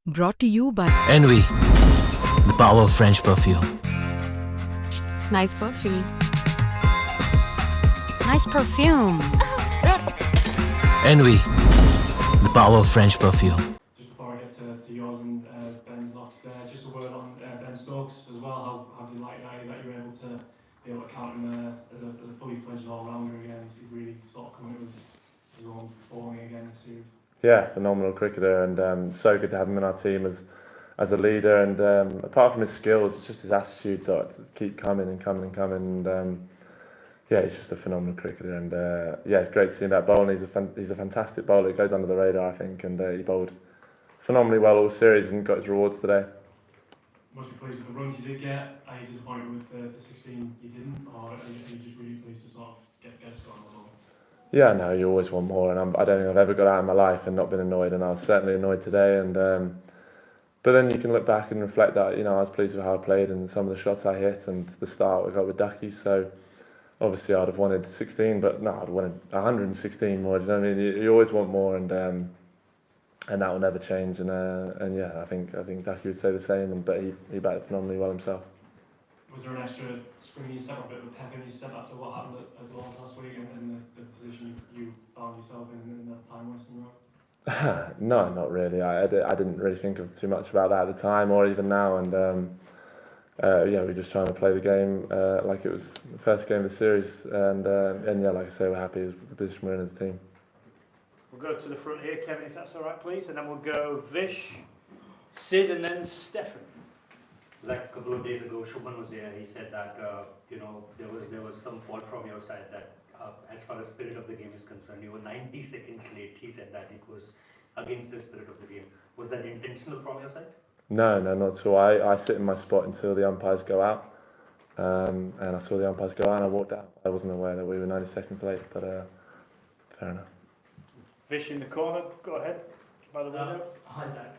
Brought to you by Envy, the power of French perfume. Nice perfume. Nice perfume. Envy, the power of French perfume. Just before I get to yours and Ben's locks there, just a word on Ben Stokes as well. How do you like that you're able to count him as a fully fledged all-rounder again? He's really sort of coming with his own performing again this series. Yeah, phenomenal cricketer, and so good to have him in our team as a leader. And apart from his skills, it's just his attitude to keep coming and coming and coming. And yeah, he's just a phenomenal cricketer. And yeah, it's great to see him that bowl. And he's a fantastic bowler. He goes under the radar, I think, and he bowled phenomenally well all series and got his rewards today. Must be pleased with the runs you did get. Are you disappointed with the 16 you didn't, or are you just really pleased to sort of get a score on the ball? Yeah, no, you always want more, and I don't think I've ever got out of my life and not been annoyed, and I was certainly annoyed today. And but then you can look back and reflect that I was pleased with how I played and some of the shots I hit and the start we got with Ducky. So obviously I'd have wanted 16, but no, I'd wanted 116 more. Do you know what I mean? You always want more, and that will never change. And yeah, I think Ducky would say the same. But he batted phenomenally well himself. Was there an extra spring you step, a bit of a pep in your step after what happened at Lords last week and the position you found yourself in that time wasting role? No, not really. I didn't really think of too much about that at the time or even now. And yeah, we're just trying to play the game like it was the first game of the series. And yeah, like I say, we're happy with the position we're in as a team. We'll go to the front here, Kevin, if that's all right, please. And then we'll go Vish, Sid, and then Stefan. Like a couple of days ago, Shubman was here. He said that there was some fault from your side. That as far as spirit of the game is concerned, you were 90 seconds late. He said that it was against the spirit of the game. Was that intentional from your side? No, not at all. I sit in my spot until the umpires go out, and I saw the umpires go out and I walked out. I wasn't aware that we were 90 seconds late, but fair enough. Vish in the corner, go ahead. By the window. Hi Zach.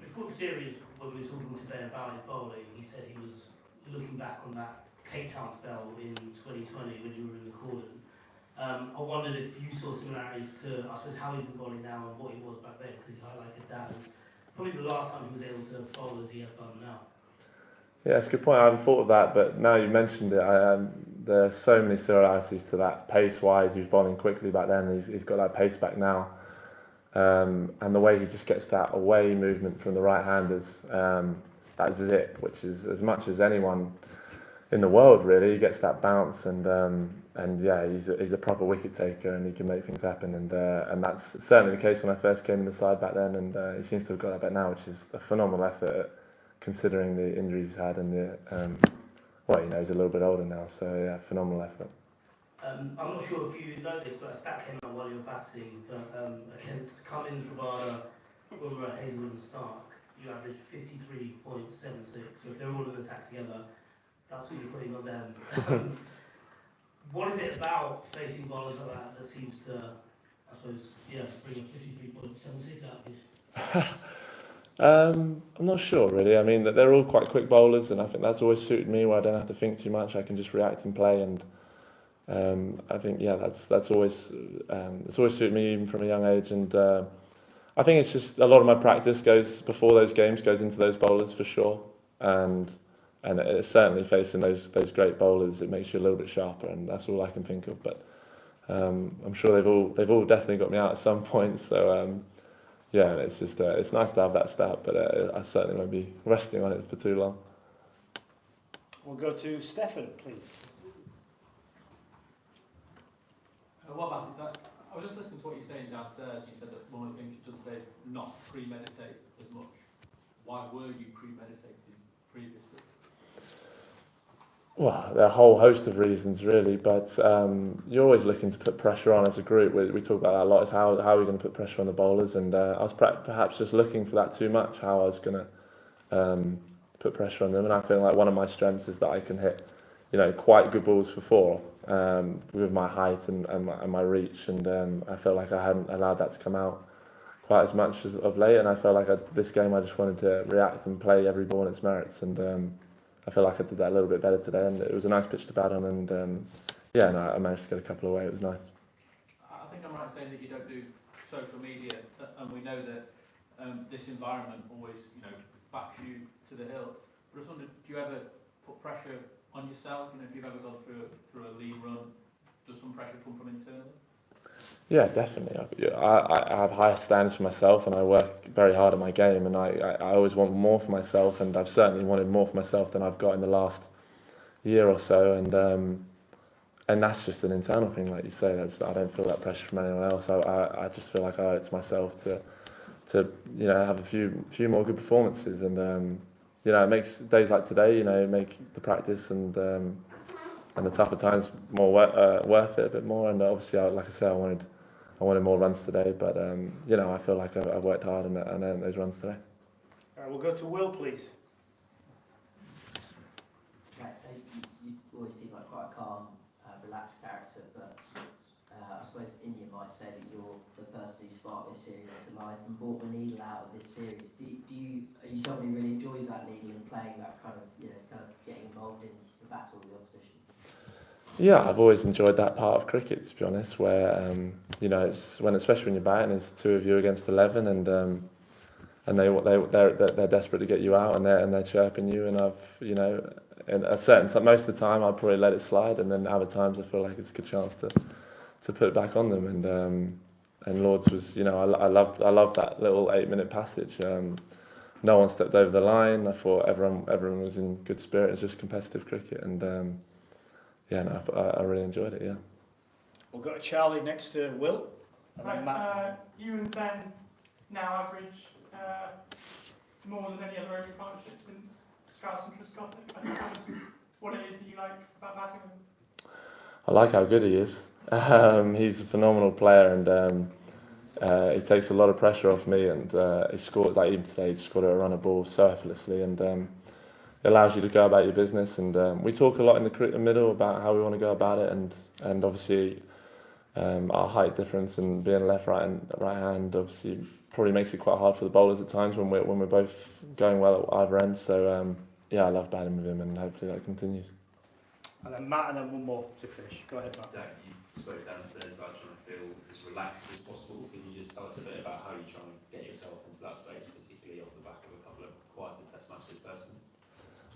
Before the series, when we were talking today about his bowling, he said he was looking back on that Cape Town spell in 2020 when you were in the Corden. I wondered if you saw similarities to, I suppose, how he's been bowling now and what he was back then, because he highlighted that as probably the last time he was able to bowl as he has done now. Yeah, that's a good point. I hadn't thought of that, but now you mentioned it, there are so many similarities to that pace-wise. He was bowling quickly back then, and he's got that pace back now. And the way he just gets that away movement from the right-handers, that's it, which is as much as anyone in the world really. He gets that bounce, and yeah, he's a proper wicket taker, and he can make things happen. And that's certainly the case when I first came in the side back then, and he seems to have got that back now, which is a phenomenal effort considering the injuries he's had and the well, he's a little bit older now, so yeah, phenomenal effort. I'm not sure if you know this, but a stat came out while you were batting against Cummins, Rabada, Bumrah, Hazel and Stark. You averaged 53.76, so if they're all in the attack together, that's what you're putting on them. What is it about facing bowlers like that seems to, I suppose, bring a 53.76 out of you? I'm not sure really. I mean, they're all quite quick bowlers, and I think that's always suited me, where I don't have to think too much. I can just react and play, and I think that's always it's always suited me even from a young age, and I think it's just a lot of my practice goes before those games goes into those bowlers for sure, and it's certainly facing those great bowlers, it makes you a little bit sharper, and that's all I can think of. But I'm sure they've all definitely got me out at some point. So yeah, it's just it's nice to have that stat, but I certainly won't be resting on it for too long. We'll go to Stefan, please. What about it, Zach? I was just listening to what you're saying downstairs. You said that one of the things you've done today is not premeditate as much. Why were you premeditating previously? Well, there are a whole host of reasons really, but you're always looking to put pressure on as a group. We talk about that a lot, is how are we going to put pressure on the bowlers, and I was perhaps just looking for that too much, how I was going to put pressure on them, and I feel like one of my strengths is that I can hit quite good balls for four with my height and my reach, and I felt like I hadn't allowed that to come out quite as much as of late, and I felt like this game I just wanted to react and play every ball on its merits, and I feel like I did that a little bit better today, and it was a nice pitch to bat on, and yeah, no, I managed to get a couple away. It was nice. I think I'm right saying that you don't do social media, and we know that this environment always, backs you to the hilt. But I just wondered, do you ever put pressure on yourself? If you've ever gone through a league run, does some pressure come from internally? Yeah, definitely. I have higher standards for myself, and I work very hard at my game, and I always want more for myself, and I've certainly wanted more for myself than I've got in the last year or so, and that's just an internal thing, like you say. I don't feel that pressure from anyone else. I just feel like I owe it to myself to have a few more good performances, and it makes days like today, make the practice and the tougher times more worth it a bit more. And obviously, like I said, I wanted more runs today, but I feel like I worked hard and earned those runs today. All right, we'll go to Will, please. You always seem like quite a calm, relaxed character, but I suppose India might say that you're the person who sparked this series into life and brought the needle out of this series. Are you somebody who really enjoys that needle and playing that kind of getting involved in the battle with the opposition? Yeah, I've always enjoyed that part of cricket, to be honest, where it's especially when you're batting, it's 2 of you against 11, and they're desperate to get you out, and they're chirping you, and most of the time I'll probably let it slide, and then other times I feel like it's a good chance to put it back on them, and Lords was, I loved that little 8-minute passage. No one stepped over the line. I thought everyone was in good spirit. It was just competitive cricket, and I really enjoyed it. Yeah. We'll go to Charlie next to Will. And then Matt. Right, you and Ben now average more than any other opening partnership since Strauss and Trescott. What it is that you like about batting with him? I like how good he is. He's a phenomenal player, and he takes a lot of pressure off me. And he scored, like even today, he scored a run of ball so effortlessly, and it allows you to go about your business. And we talk a lot in the middle about how we want to go about it, and obviously our height difference and being left, right hand obviously probably makes it quite hard for the bowlers at times when we're both going well at either end. So I love batting with him, and hopefully that continues. And then Matt, and then one more to finish. Go ahead, Matt. Zach, you spoke downstairs about trying to feel as relaxed as possible. Can you just tell us a bit about how you try and get yourself into that space, particularly off the back of a couple of quieter test matches personally?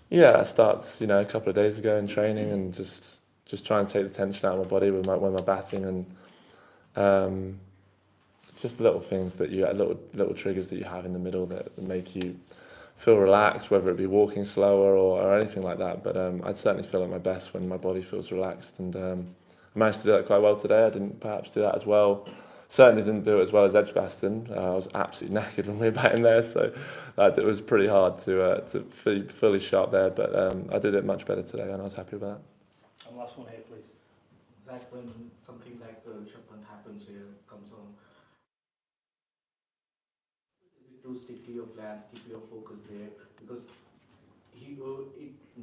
Yeah, that starts a couple of days ago in training, and just try and take the tension out of my body when I'm batting, and just little things that little triggers that you have in the middle that make you feel relaxed, whether it be walking slower or anything like that. But I'd certainly feel at my best when my body feels relaxed, and I managed to do that quite well today. I didn't perhaps do that as well. Certainly didn't do it as well as Edgbaston. I was absolutely knackered when we were batting there, so it was pretty hard to be fully sharp there. But I did it much better today, and I was happy with that. And last one here, please. Zach, when something like the Rishabh Pant happens here, comes on, to stick to your plans, keep your focus there, because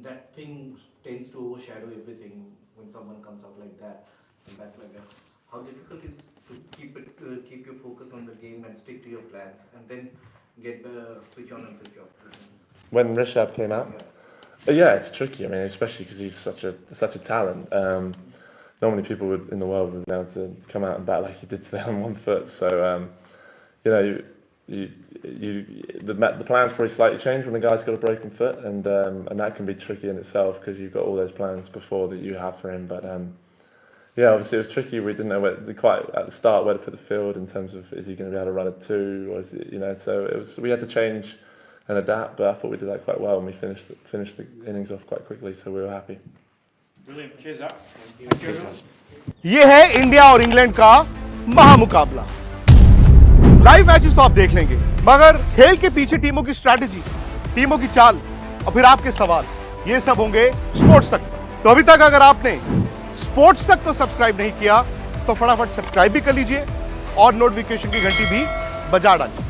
that thing tends to overshadow everything when someone comes up like that, and that's like that. How difficult is it to keep your focus on the game and stick to your plans, and then get the switch on and switch off? When Rishabh came out, yeah, it's tricky. I mean, especially because he's such a talent. Normally, people in the world would be able to come out and bat like he did today on 1 foot. So, the plans probably slightly change when the guy's got a broken foot, and that can be tricky in itself because you've got all those plans before that you have for him. But obviously it was tricky. We didn't know quite at the start where to put the field in terms of is he going to be able to run a 2 or is it, so we had to change and adapt. But I thought we did that quite well, and we finished the innings off quite quickly, so we were happy. Brilliant. Cheers, Zach. ये है India और England का महामुकाबला। Live matches तो आप देख लेंगे, मगर खेल के पीछे टीमों की स्ट्रैटेजी, टीमों की चाल और फिर आपके सवाल, ये सब होंगे स्पोर्ट्स तक। तो अभी तक अगर आपने स्पोर्ट्स तक को सब्सक्राइब नहीं किया तो फटाफट सब्सक्राइब भी कर लीजिए और नोटिफिकेशन की घंटी भी बजा डालिए।